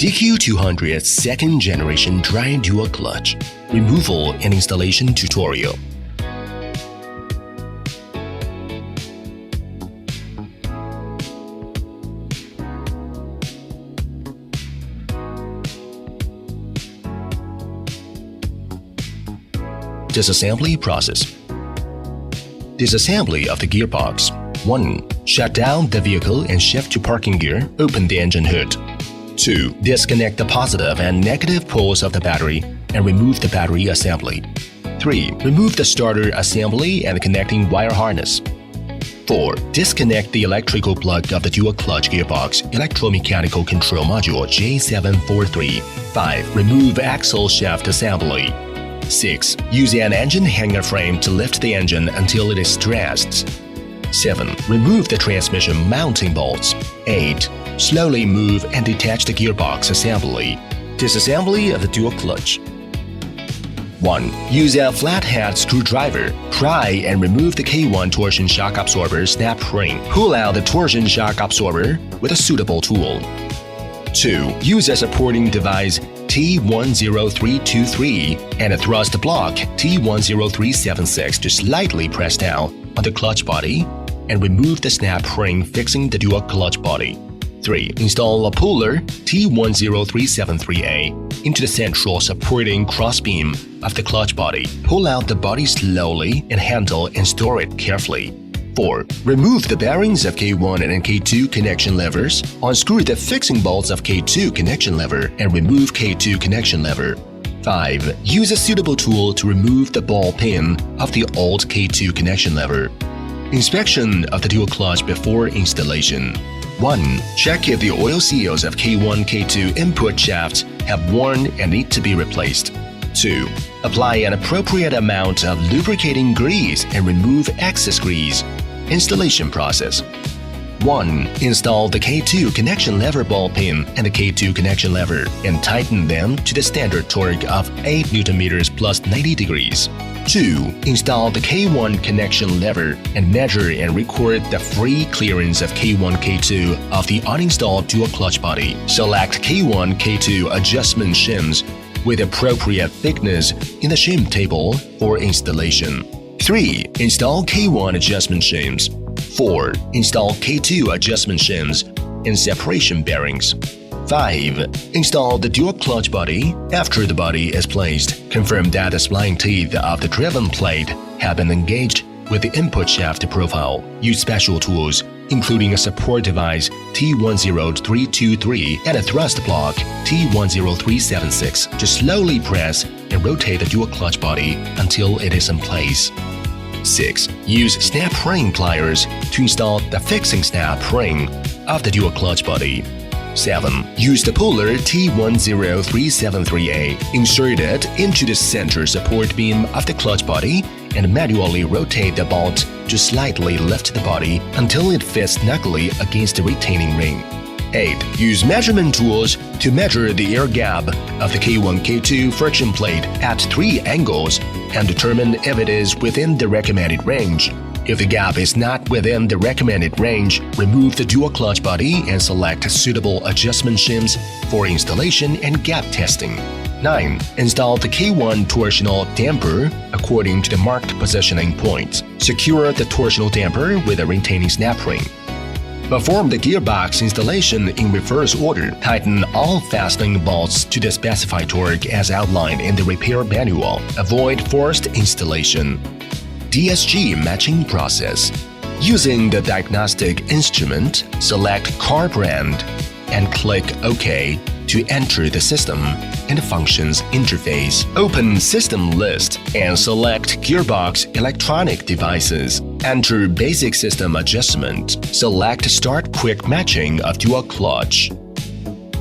DQ200 second generation dry dual clutch removal and installation tutorial. Disassembly process. Disassembly of the gearbox. 1. Shut down the vehicle and shift to parking gear. Open the engine hood. 2. Disconnect the positive and negative poles of the battery and remove the battery assembly. 3. Remove the starter assembly and the connecting wire harness. 4. Disconnect the electrical plug of the dual clutch gearbox electromechanical control module J743. 5. Remove axle shaft assembly. 6. Use an engine hanger frame to lift the engine until it is stressed. 7. Remove the transmission mounting bolts. 8. Slowly move and detach the gearbox assembly. Disassembly of the dual clutch. 1. Use a flathead screwdriver. Pry and remove the K1 torsion shock absorber snap ring. Pull out the torsion shock absorber with a suitable tool. 2. Use a supporting device T10323 and a thrust block T10376 to slightly press down on the clutch body and remove the snap ring fixing the dual clutch body. 3. Install a puller T10373A into the central supporting crossbeam of the clutch body. Pull out the body slowly and handle and store it carefully. 4. Remove the bearings of K1 and K2 connection levers. Unscrew the fixing bolts of K2 connection lever and remove K2 connection lever. 5. Use a suitable tool to remove the ball pin of the old K2 connection lever. Inspection of the dual clutch before installation. 1. Check if the oil seals of K1, K2 input shafts have worn and need to be replaced. 2. Apply an appropriate amount of lubricating grease and remove excess grease. Installation process. 1. Install the K2 connection lever ball pin and the K2 connection lever and tighten them to the standard torque of 8 Nm plus 90 degrees. 2. Install the K1 connection lever and measure and record the free clearance of K1, K2 of the uninstalled dual clutch body. Select K1, K2 adjustment shims with appropriate thickness in the shim table for installation. 3. Install K1 adjustment shims. 4. Install K2 adjustment shims and separation bearings. 5. Install the dual clutch body. After the body is placed, confirm that the spline teeth of the driven plate have been engaged with the input shaft profile. Use special tools, including a support device T10323 and a thrust block T10376 to slowly press and rotate the dual clutch body until it is in place. 6. Use snap ring pliers to install the fixing snap ring of the dual clutch body. 7. Use the puller T10373A. Insert it into the center support beam of the clutch body and manually rotate the bolt to slightly lift the body until it fits snugly against the retaining ring. 8. Use measurement tools to measure the air gap of the K1, K2 friction plate at 3 angles and determine if it is within the recommended range. If the gap is not within the recommended range, remove the dual clutch body and select suitable adjustment shims for installation and gap testing. 9. Install the K1 torsional damper according to the marked positioning points. Secure the torsional damper with a retaining snap ring. Perform the gearbox installation in reverse order. Tighten all fastening bolts to the specified torque as outlined in the repair manual. Avoid forced installation. DSG matching process. Using the diagnostic instrument, select car brand and click OK to enter the system and the functions interface. Open System List and select Gearbox Electronic Devices. Enter Basic System Adjustment. Select Start Quick Matching of Dual Clutch.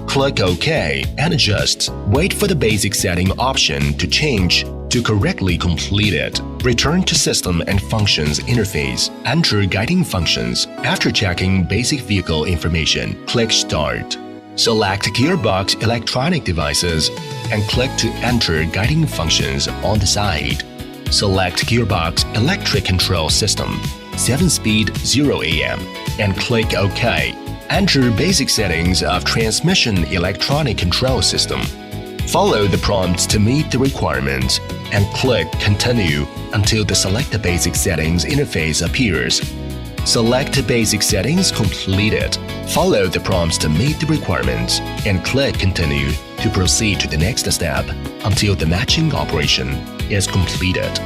Click OK and adjust. Wait for the basic setting option to change to correctly complete it. Return to System and Functions interface. Enter guiding functions. After checking basic vehicle information, click Start. Select Gearbox Electronic Devices and click to enter guiding functions on the side. Select Gearbox Electric Control System, 7-speed 0 AM and click OK. Enter basic settings of transmission electronic control system. Follow the prompts to meet the requirements and click Continue until the Select the Basic Settings interface appears. Select Basic Settings completed. Follow the prompts to meet the requirements and click Continue to proceed to the next step until the matching operation is completed.